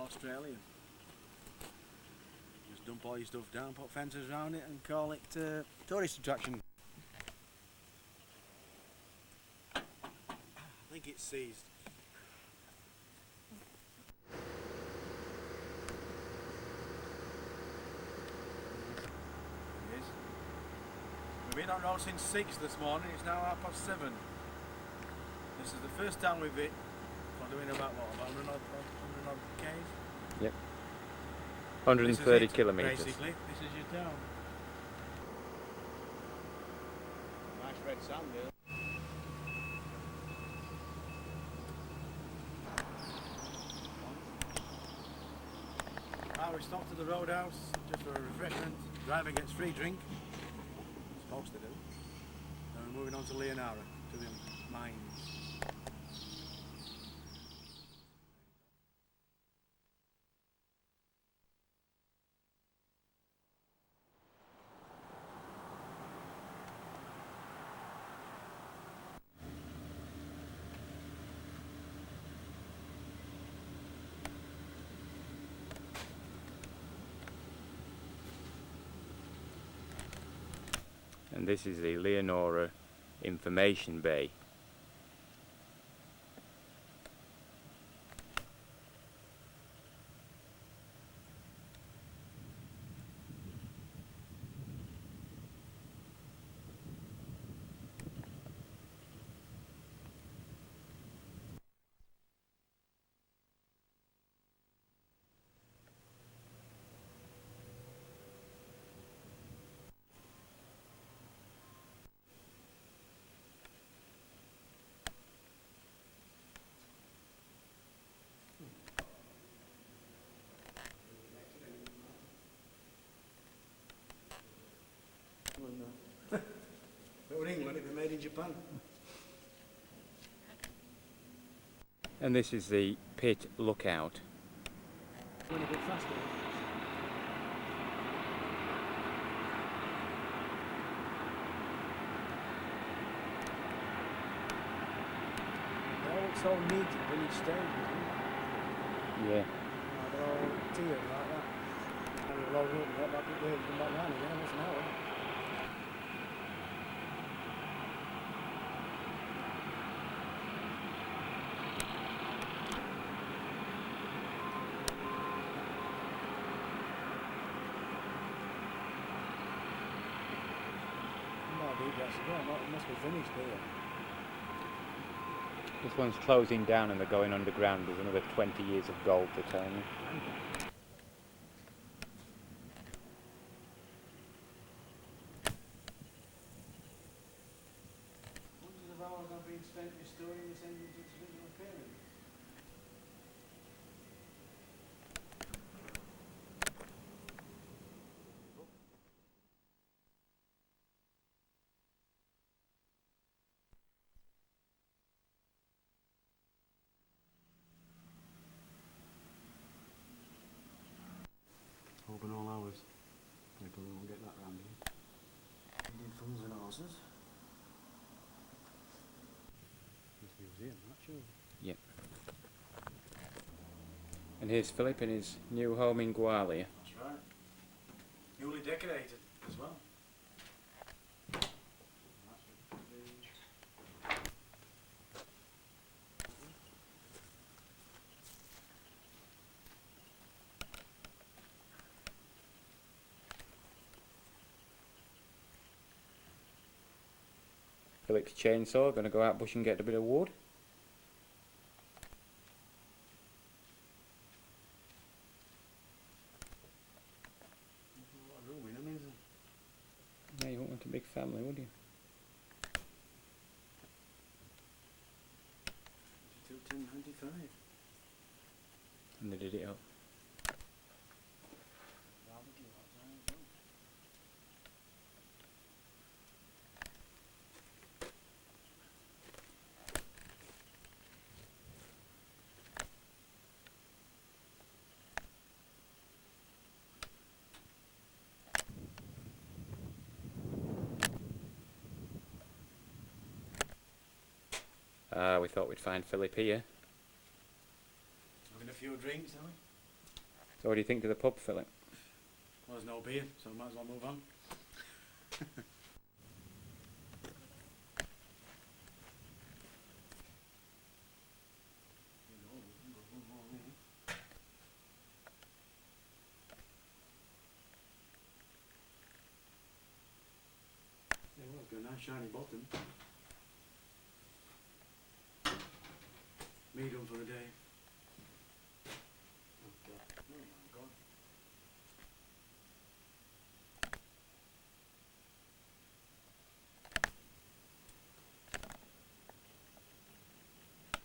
Australia. Just dump all your stuff down, put fences around it and call it tourist attraction. I think it's seized. It is. We've been on road since 6 this morning, it's now 7:30. This is the first time we've hit. We're doing about 100 odd k's? Yep. 130 kilometres. Basically, this is your town. Nice red sand here. We stopped at the roadhouse just for a refreshment. Driver gets free drink. Supposed to do. Then we're moving on to Leonara, to the mines. And this is the Leonora Information Bay. If it were England, it'd be made in Japan. And this is the pit lookout. Going a bit faster. They're all so neat when you stage, isn't it? Yeah. They're all tiered like that. And we'll load up and get back up there and come back down again, that's an hour. It must be finished here. This one's closing down and they're going underground. There's another 20 years of gold, they're telling me. Hundreds of hours have been spent restoring this engine to its original appearance. Open all hours. People won't get that round here. Indian funds and horses. This museum, not sure. Yep. And here's Philip in his new home in Gwalia. That's right. Newly decorated as well. Philip's chainsaw, going to go out bush and get a bit of wood. What a room in them, isn't it? Yeah, you wouldn't want a big family, would you? 1095. And they did it up. Barbecue outside as well. We thought we'd find Philip here. Having a few drinks, are we? So what do you think to the pub, Philip? Well, there's no beer, so might as well move on. Yeah, well, it's got a nice shiny bottom. Medium for the day. Oh my god.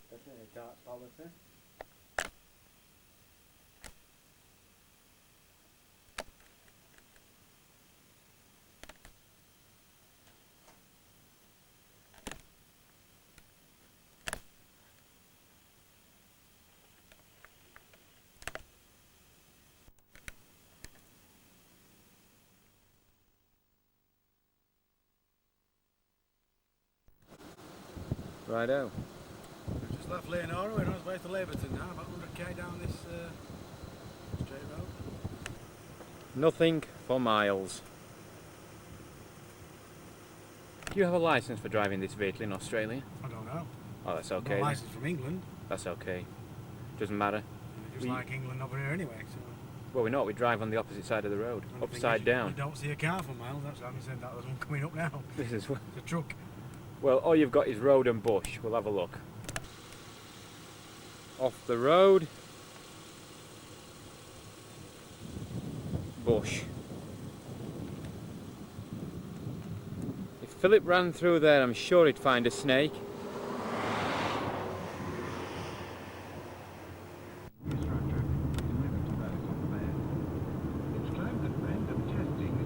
Definitely a dark quality. Righto. We've just left Leonora, we're on our way to Laverton now, about 100k down this straight road. Nothing for miles. Do you have a licence for driving this vehicle in Australia? I don't know. Oh, that's I've okay. got a then. licence from England. That's okay. Doesn't matter. Just We- like England over here anyway. So Well, we're not. We drive on the opposite side of the road, and the thing upside is, down. You don't see a car for miles, that's what I'm saying, that there's one coming up now. This is It's a truck. well. All you've got is road and bush. We'll have a look. Off the road, bush. If Philip ran through there, I'm sure he'd find a snake.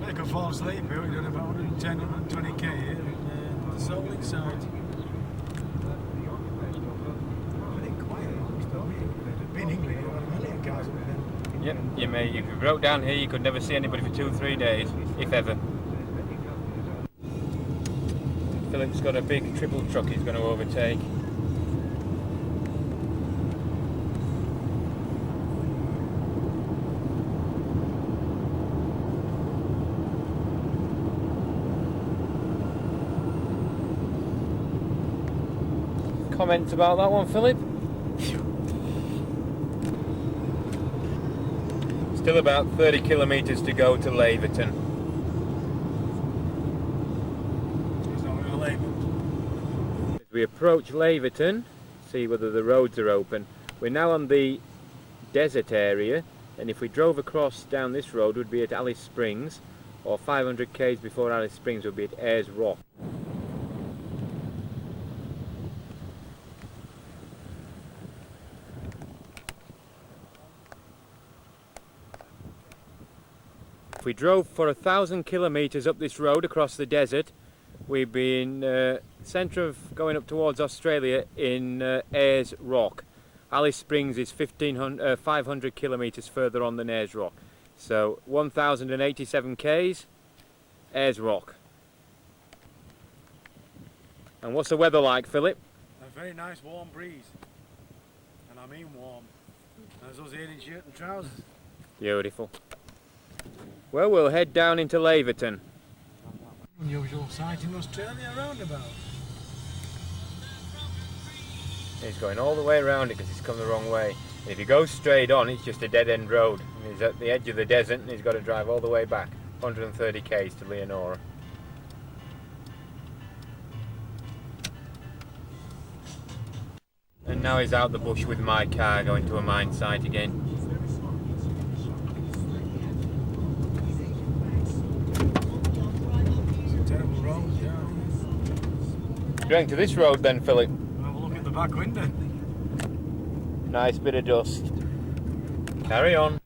I could fall asleep here, we're doing about 110, 120k here in the Soul inside. Pretty quiet, been England, you've got a million cars up there. Yep, you may. If you broke down here, you could never see anybody for 2 or 3 days, if ever. Philip's got a big triple truck he's going to overtake. Comments about that one, Philip? Still about 30 kilometres to go to Laverton. It's not going to label. As we approach Laverton, see whether the roads are open. We're now on the desert area, and if we drove across down this road, we'd be at Alice Springs, or 500 k's before Alice Springs would be at Ayers Rock. If we drove for 1,000 kilometres up this road across the desert, we'd be in centre of going up towards Australia in Ayers Rock. Alice Springs is 500 kilometres further on than Ayers Rock. So 1,087 k's, Ayers Rock. And what's the weather like, Philip? A very nice warm breeze. And I mean warm. There's us here in shirt and trousers. Beautiful. Well, we'll head down into Laverton. Unusual sight in Australia, roundabout. He's going all the way around it because he's come the wrong way. And if he goes straight on, it's just a dead-end road. And he's at the edge of the desert and he's got to drive all the way back, 130 k's to Leonora. And now he's out the bush with my car going to a mine site again. Terrible roads, yeah. Going to this road then, Philip. Have a look at the back window. Nice bit of dust. Carry on.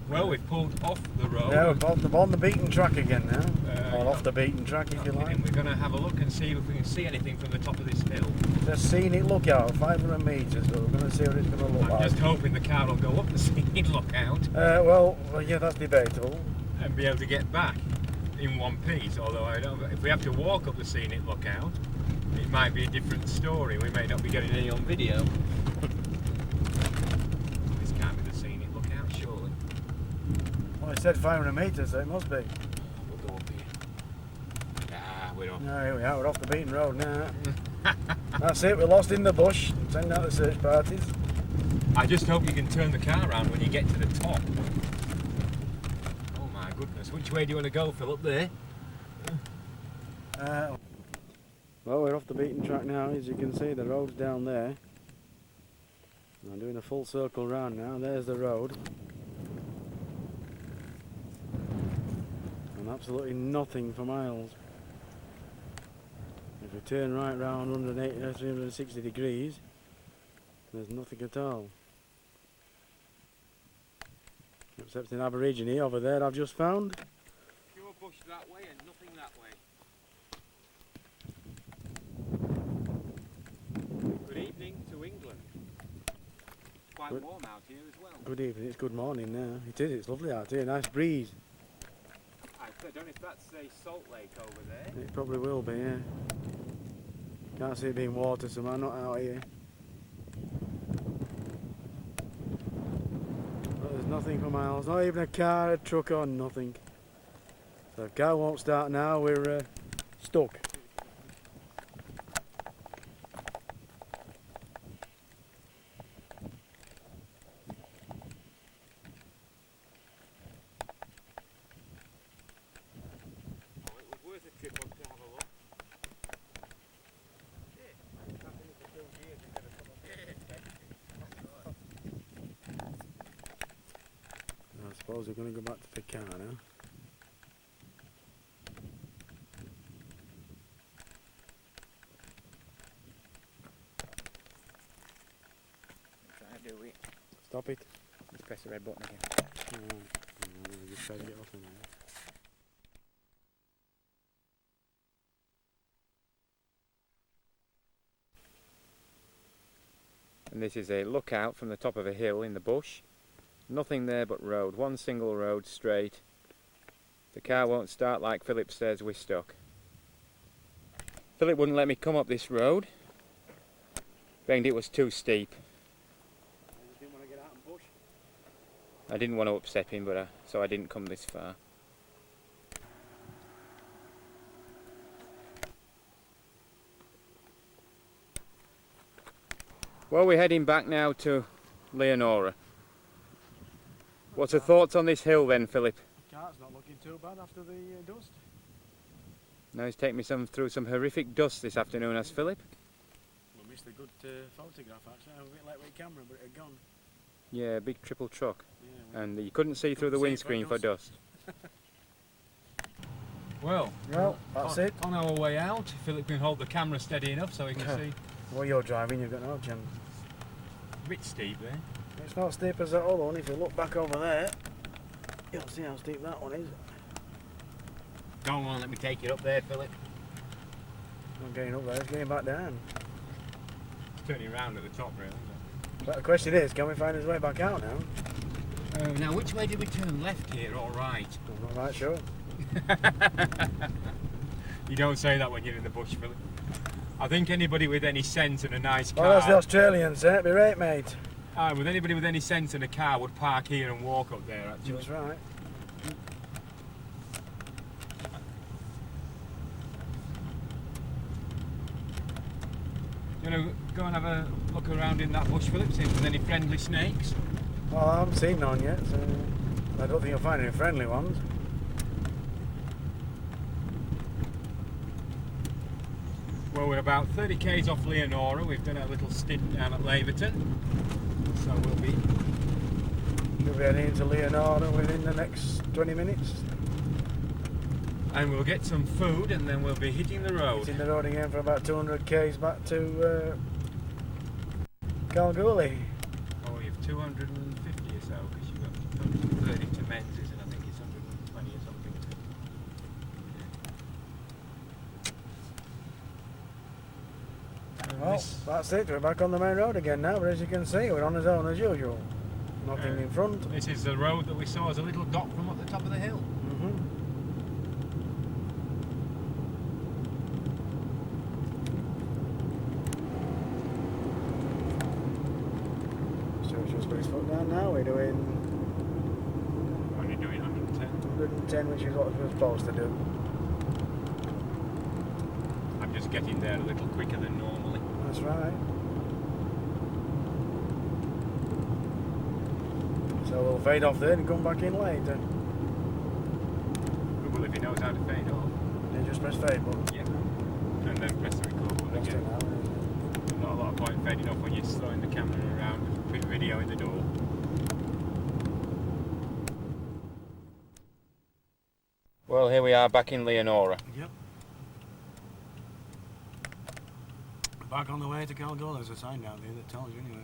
Well, we've pulled off the road. Yeah, we're on the beaten track again now. Or off the beaten track if you like. And we're going to have a look and see if we can see anything from the top of this hill. Just scenic lookout, 500 metres, but we're going to see what it's going to look I'm like. just hoping the car will go up the scenic lookout Well, yeah, that's debatable. and be able to get back in one piece. Although I don't, if we have to walk up the scenic lookout, it might be a different story. We may not be getting any on video. This can't be the scenic lookout, Well, it said 500 metres, so it must be. We'll go up here. Ah, we're off. No, here we are, we're off the beaten road now. That's it, we're lost in the bush. Send out the search parties. I just hope you can turn the car around when you get to the top. Oh my goodness, which way do you want to go, Phil? Up there? Well, we're off the beaten track now. As you can see, the road's down there. I'm doing a full circle round now. There's the road. And absolutely nothing for miles. If we turn right round 360 degrees, there's nothing at all. Except an Aborigine over there I've just found. Pure bush that way and nothing that way. Good evening to England. Quite warm out here as well. Good evening, it's good morning now. It is, it's lovely out here, nice breeze. I don't know if that's a salt lake over there. It probably will be, yeah. Can't see it being water, so I'm not out here. But there's nothing for miles, not even a car, a truck or nothing. So if the car won't start now, we're stuck. I suppose we're going to go back to the car now. Trying to do it. Stop it. Just press the red button again. Just try to get off in there. And this is a lookout from the top of a hill in the bush. Nothing there but road, one single road straight. The car won't start like Philip says, we're stuck. Philip wouldn't let me come up this road. Found it was too steep. I didn't want to get out and push. I didn't want to upset him, but so I didn't come this far. Well, we're heading back now to Leonora. What's your thoughts on this hill then, Philip? The car's not looking too bad after the dust. Now he's taken me through some horrific dust this afternoon, has Philip? We missed a good photograph actually. I have a bit lightweight camera, but it had gone. Yeah, big triple truck. Yeah, And you couldn't see through the windscreen for dust. Well, that's it. On our way out, Philip can hold the camera steady enough so he can see. Well, you're driving, you've got no chance. A bit steep there. It's not steep as that other one. If you look back over there, you'll see how steep that one is. Go on, let me take you up there, Philip. Not getting up there, it's getting back down. It's turning round at the top, really, isn't But the question is, can we find his way back out now? it? Now, which way did we turn? Left here or right? I'm not right sure. You don't say that when you're in the bush, Philip. I think anybody with any sense and a nice car... Oh, that's the Australians, eh? Be right, mate. With anybody with any sense and a car would park here and walk up there, actually. That's right. You know, go and have a look around in that bush, Philip, see if there's any friendly snakes. Well, I haven't seen none yet, so I don't think you'll find any friendly ones. Well, we're about 30 k's off Leonora. We've done a little stint down at Laverton, so we'll be heading into Leonora within the next 20 minutes. And we'll get some food and then we'll be hitting the road. Hitting the road again for about 200 k's back to Kalgoorlie. Oh, you've 250 or so, because you've got 130 to Menzies and I think it's 120 or something. Well, that's it. We're back on the main road again now, but as you can see, we're on his own as usual. Nothing in front. This is the road that we saw as a little dot from up the top of the hill. So just put his foot down now. We're doing Only doing 100 110, which is what we're supposed to do. I'm just getting there a little quicker than normally. That's right. So we'll fade off there and come back in later. Well, if he knows how to fade off. Then just press fade button. Yeah. And then press the record button Lost it again. now, isn't it? Not a lot of point fading off when you're throwing the camera around with video in the door. Well, here we are back in Leonora. Yep. Back on the way to Kalgoorlie. There's a sign down there that tells you anyway.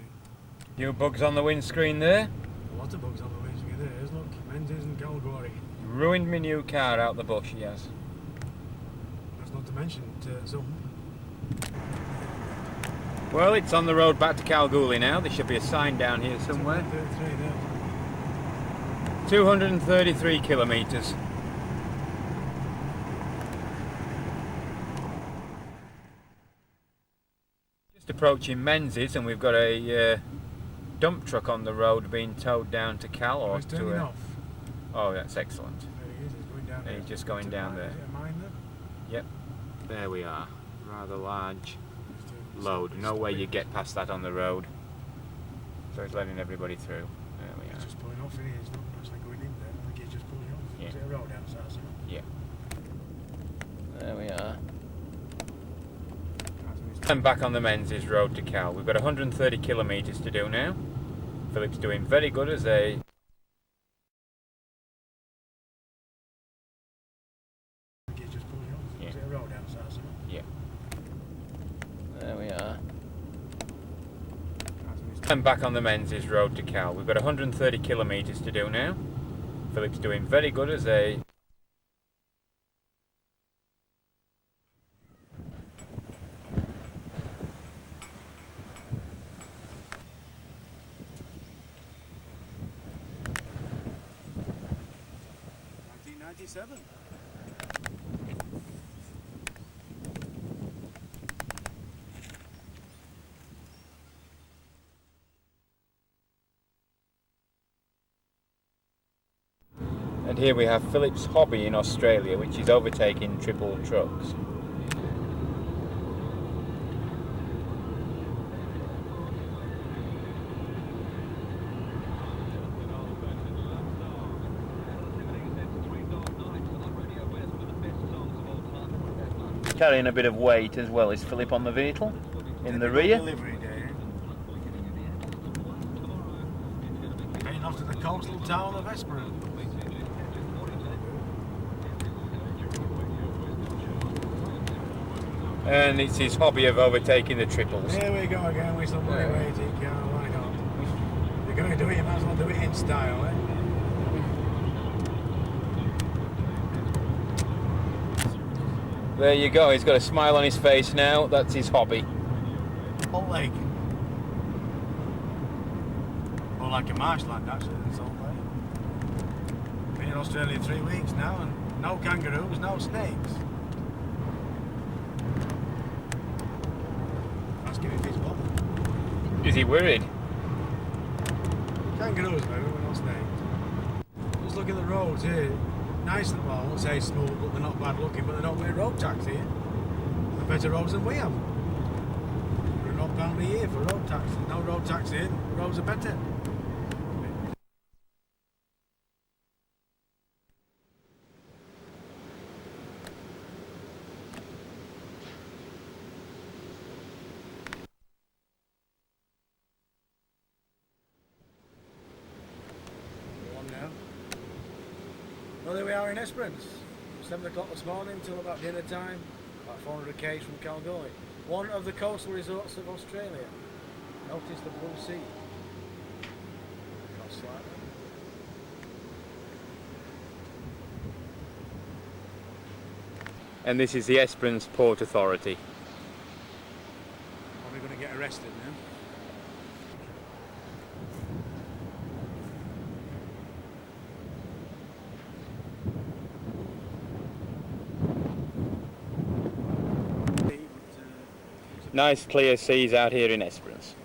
New bugs on the windscreen there. A lot of bugs on the windscreen there. There's look, Menzies and Kalgoorlie. Ruined my new car out the bush, yes. That's not to mention some. Well, it's on the road back to Kalgoorlie now. There should be a sign down here somewhere. 233 kilometres. Just approaching Menzies, and we've got a dump truck on the road being towed down to Cal or to off. Oh, that's excellent. There he is. He's going down there. He's just going down there. Is it a mine there? Yep. There we are. Rather large load. No way you get past that on the road. So it's letting everybody through. There we He's are. just pulling off. He's not actually going in there. I think he's just pulling off. Yeah. Is it a road outside? So? Yeah. There we are. I'm back on the Menzies road to Cal. We've got 130 kilometres to do now. Philip's doing very good as a... He's just pulling off. Yeah. Is it a road outside? So? Yeah. There we are. I'm back on the Menzies road to Cal. We've got 130 kilometres to do now. Philip's doing very good as a... Seven. And here we have Philip's hobby in Australia, which is overtaking triple trucks. Carrying a bit of weight as well is Philip on the vehicle in the rear. Delivery day. Heading off to the coastal town of Esperance. And it's his hobby of overtaking the triples. Here we go again with somebody waiting. Why not? You're going to do it, you might as well do it in style, eh? There you go, he's got a smile on his face now, that's his hobby. Salt Lake. More like a marshland actually than Salt Lake. Been in Australia 3 weeks now and no kangaroos, no snakes. Ask him if he's bothered. Is he worried? Kangaroos maybe, but no snakes. Just look at the roads here. Nice, well, I won't say smooth, but they're not bad looking, but they don't pay road tax here. They're better roads than we have. We're £1 a year for road tax. No road tax here, the roads are better. Well, there we are in Esperance. 7 o'clock this morning till about dinner time. About 400 k's from Kalgoorlie. One of the coastal resorts of Australia. Notice the blue sea. Across slightly. And this is the Esperance Port Authority. Probably going to get arrested now. Nice clear seas out here in Esperance.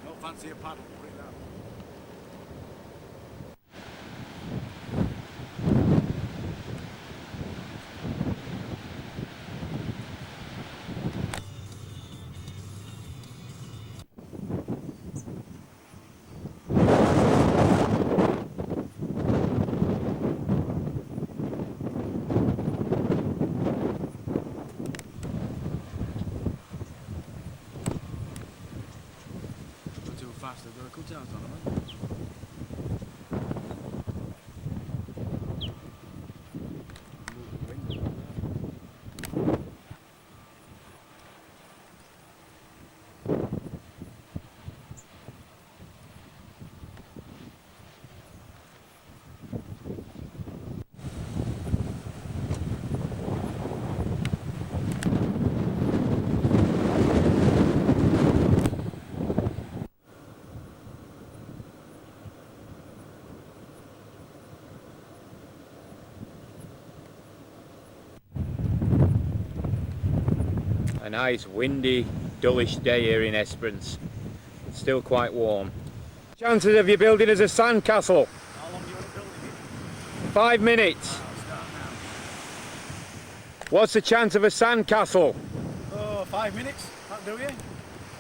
Don't fancy a paddle, put it that way. faster, there are cut out on them. A nice windy, dullish day here in Esperance. It's still quite warm. Chances of you building us a sandcastle? How long do you want to build it? 5 minutes. I'll start What's the chance of a sandcastle? now. Oh, 5 minutes? That'll do you?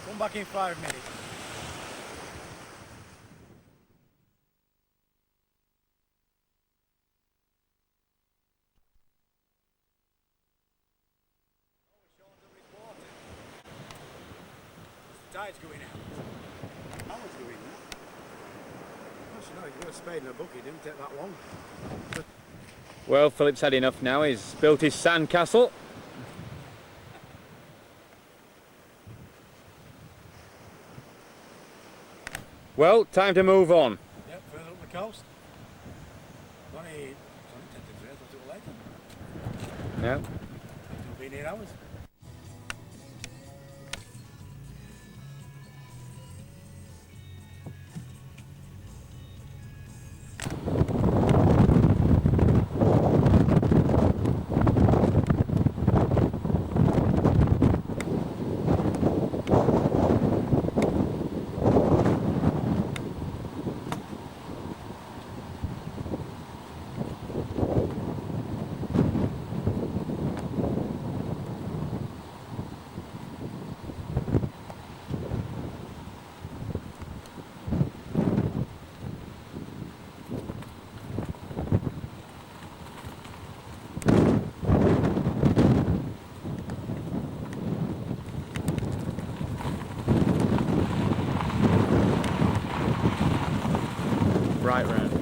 Come back in 5 minutes. Tide's going out. How much do we need? Gosh, you know, if you've got a spade and a bucket, it didn't take that long. Well, Philip's had enough now. He's built his sandcastle. Well, time to move on. Yep, further up the coast. It's only 10 to 3, I thought it was later. Yeah. It'll be near hours. Right round.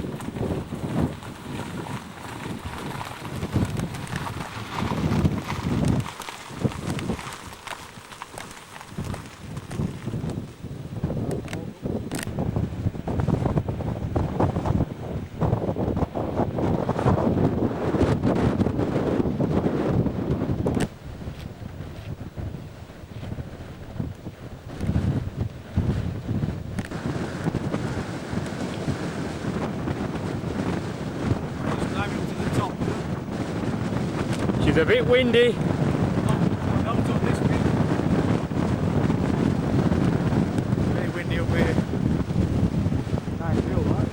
Just climbing up to the top. She's a bit windy. Not up this bit. Very windy up here. Nice view, right?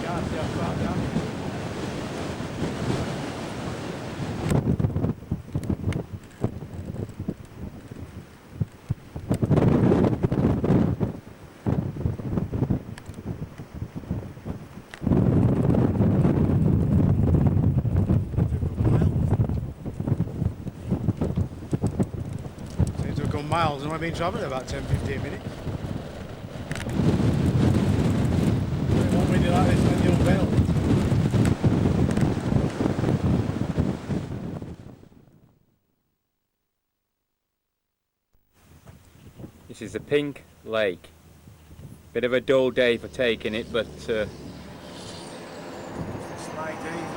Can't see how far down. Seems to have gone miles and I've been travelling about 10-15 minutes. What we do like this when you're built. This is the Pink Lake. Bit of a dull day for taking it, but Slight ease.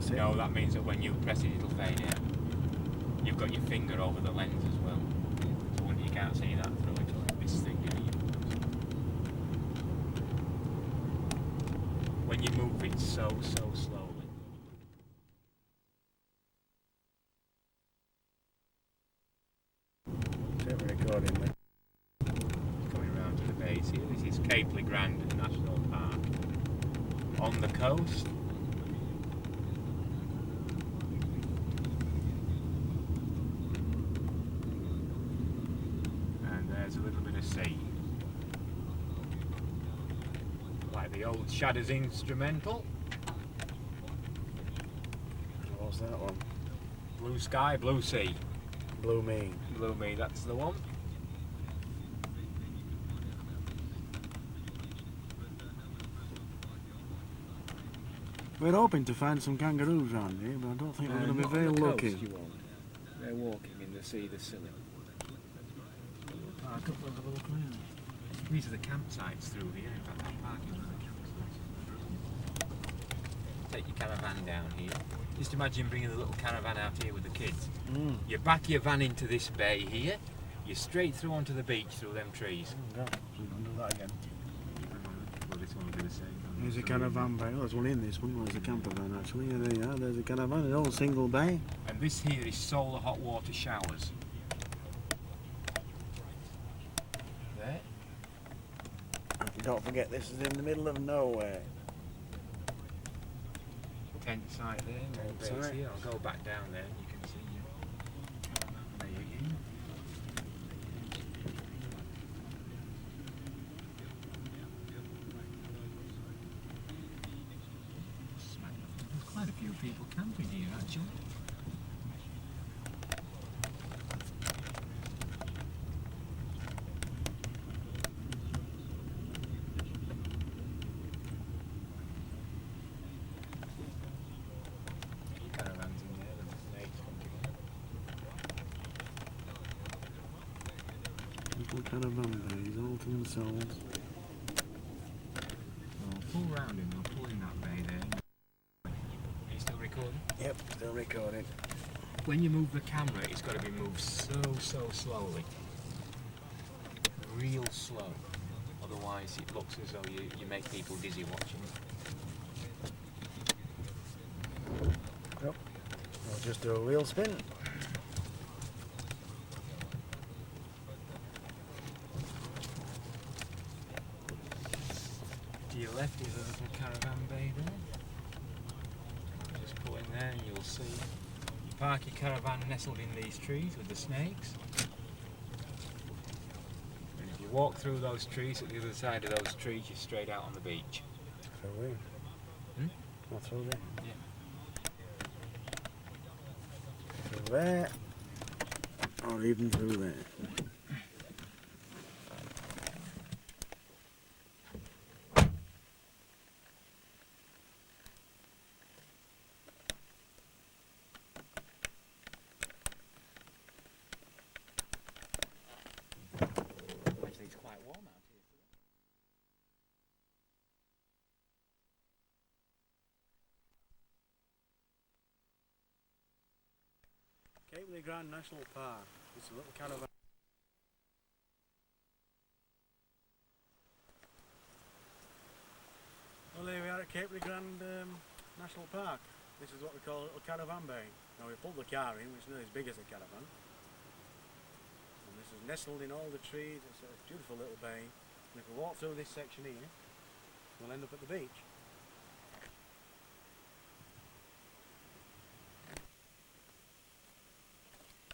that's it. No, that means that when you press it, it'll fade out. You've got your finger over the lens as well. So you can't see that through it. This thing here. When you move it so slowly. Tape recording me. Coming round to the base here. This is Cape Legrand National Park. On the coast. And there's a little bit of sea. Like the old Shadows instrumental. What's that one? Blue sky, blue sea. Blue Me. Blue Me, that's the one. We're hoping to find some kangaroos around here, but I don't think we're going to be very lucky. They're walking in the sea, the silly. I don't want to look around. These are the campsites through here. In fact, I'm parking on the campsites. Take your caravan down here. Just imagine bringing the little caravan out here with the kids. You back your van into this bay here. You're straight through onto the beach through them trees. Oh, God. So we can do that again. Well, this one will do the same. There's a caravan bay. Oh, there's one in this one. Well, there's a camper van actually. Yeah, there you are. There's a caravan. It's all single bay. And this here is solar hot water showers. There. Don't forget, this is in the middle of nowhere. Tent site there. Tent Base site. here. I'll go back down there and you can see you. There you go. There's quite a few people camping here actually. Caravans in there, the mates come together. Little caravan bays all to themselves. I'll pull round him, I'll pull in that bay there. Are you still recording? Yep, still recording. When you move the camera, it's got to be moved so slowly. Real slow. Otherwise it looks as though you make people dizzy watching it. Yep. I'll just do a wheel spin. To your left is a little caravan bay there. Just pull in there and you'll see. You park your caravan nestled in these trees with the snakes. And if you walk through those trees, at the other side of those trees, you're straight out on the beach. Through here. Not through there. Yeah. Through there. Or even through there. Actually, it's quite warm out here. Cape Legrand National Park. It's a little caravan. Well, here we are at Cape Legrand National Park. This is what we call a little caravan bay. Now we pulled the car in, which is not as big as a caravan. And this is nestled in all the trees. It's a beautiful little bay. And if we walk through this section here, we'll end up at the beach.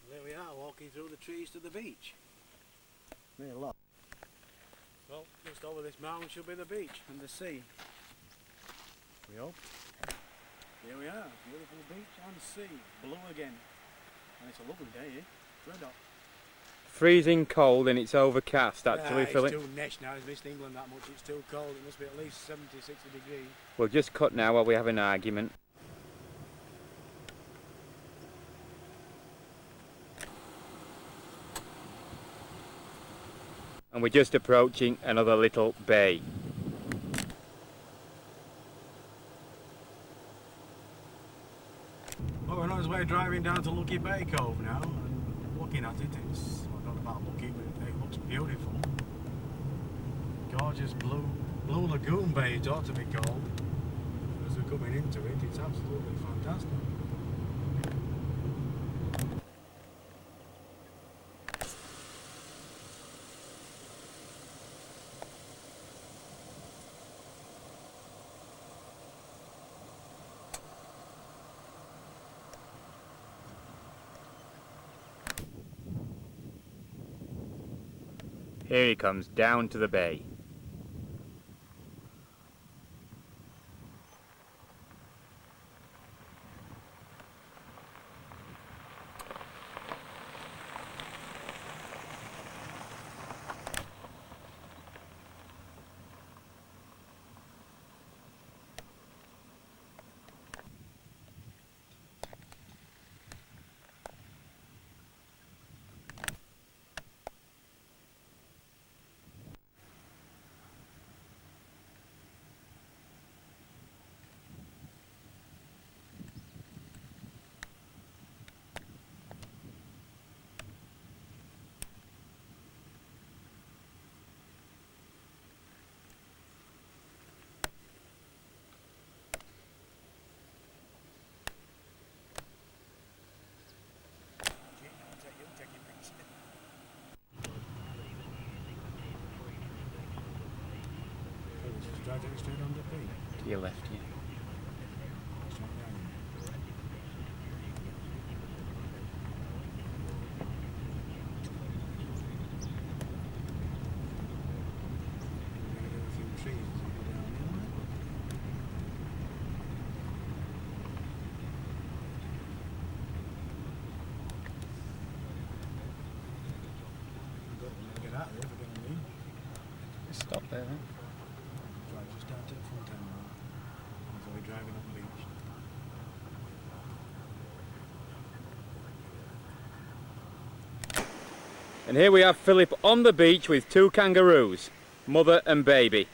There we are, walking through the trees to the beach. Near a lot. Well, just over this mountain should be the beach and the sea. We hope. Here we are, beautiful beach and sea. Blue again. And it's a lovely day here. Red hot. Freezing cold and it's overcast actually, Philip. It's too nesh now, it's missed England that much, it's too cold. It must be at least 70, 60 degrees. We'll just cut now while we have an argument. And we're just approaching another little bay. driving down to Lucky Bay Cove now, and looking at it, it's, I don't know about looking, but it looks beautiful. Gorgeous blue lagoon bay it ought to be called. As we're coming into it, it's absolutely fantastic. Here he comes down to the bay. Driving straight on the beach. To your left, yeah. Straight down. We're going to do a few trees as we go down here. We're going to get out of there if we're going to leave. Stop there then. Drive just down to the front end now. So we're driving up the beach. And here we have Philip on the beach with two kangaroos, mother and baby.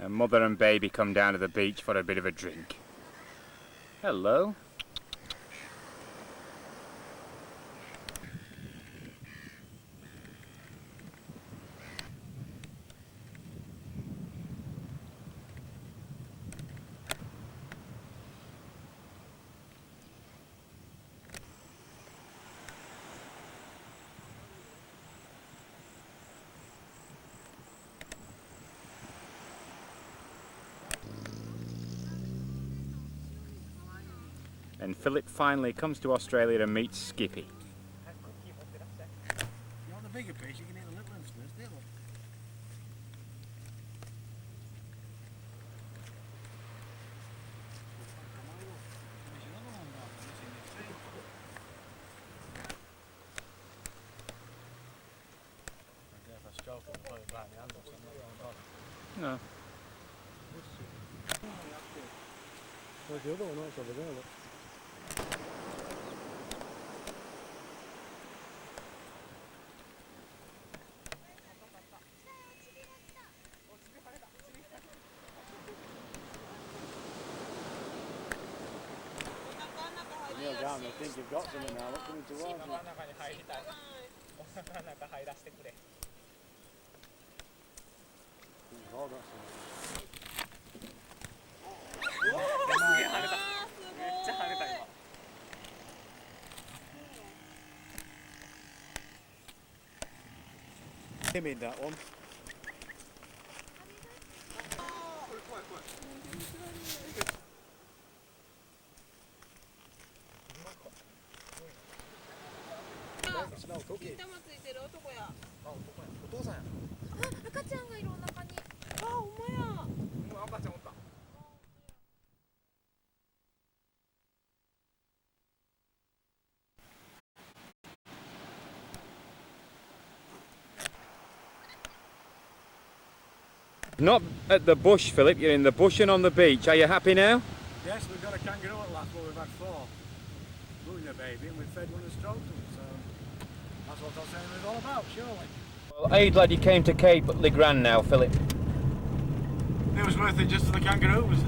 And mother and baby come down to the beach for a bit of a drink. Hello. And Philip finally comes to Australia to meet Skippy. You want the bigger fish, you can eat the little ones first, they look. No. Where's the other one? That's over there, look. Kneel down, I think you've got something now, look coming towards you. You've all got something. He made that one. Smell cookies. 金玉ついてる男や。お父さんや。あ、赤ちゃんがいるお腹に。あ、ほんまや。赤ちゃんおった。 Not at the bush, Philip, you're in the bush and on the beach. Are you happy now? Yes, we've got a kangaroo at last, but we've had 4. Including a baby, and we've fed one and stroked them, so that's what I'm saying it's all about, surely. Well, I'm glad you came to Cape Le Grand now, Philip. It was worth it just for the kangaroos.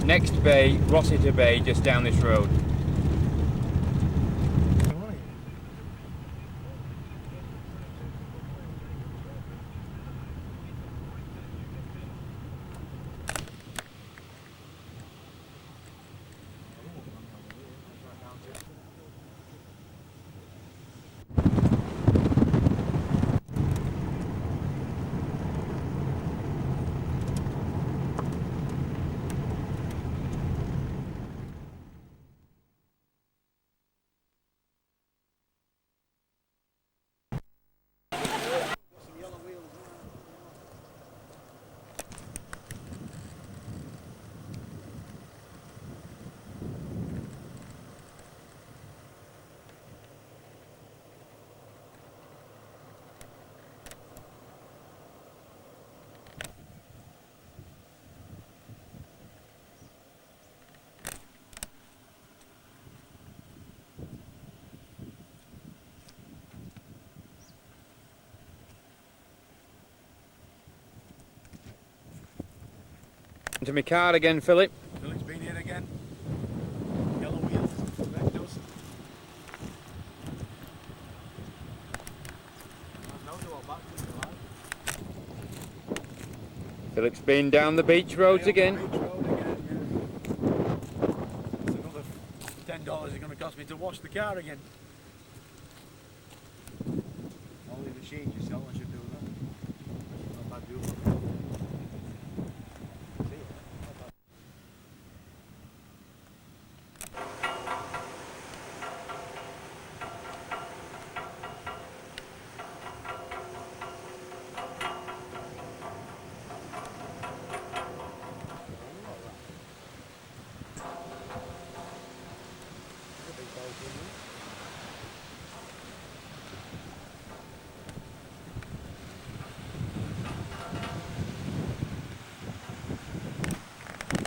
Next bay, Rossiter Bay, just down this road. To my car again, Philip. Philip's been here again. Yellow wheels, red dust. Philip's been down the beach roads again. Beach road again, yeah. It's another $10 it's going to cost me to wash the car again. Only the machine yourself should do that. Not bad deal.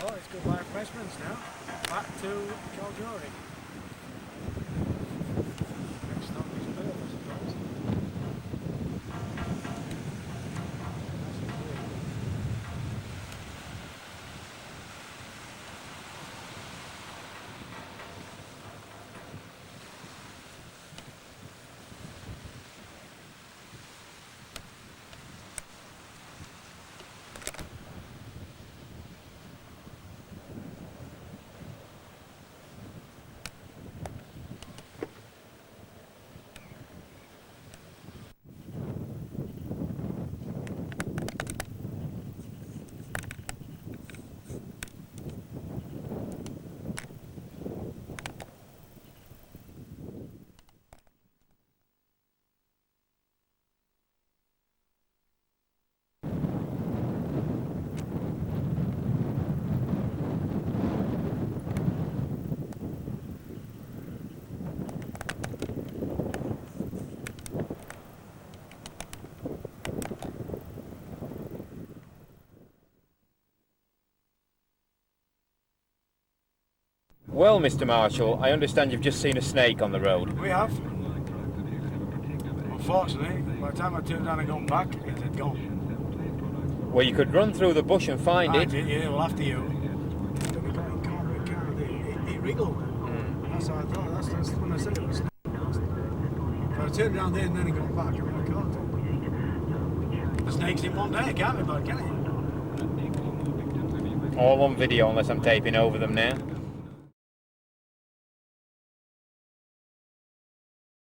Oh, it's goodbye refreshments now. Back to Calgary. Next stop is Perth, I suppose. Well, Mr. Marshall, I understand you've just seen a snake on the road. We have. Unfortunately, by the time I turned around and gone back, it had gone. Well, you could run through the bush and find I it. did, yeah, well after you. It wriggled. That's what I thought. That's when I said it was. So I turned around there and then I got back. I mean, I caught it. The snake's in one day, can't we, bud? Can it? All on video unless I'm taping over them now.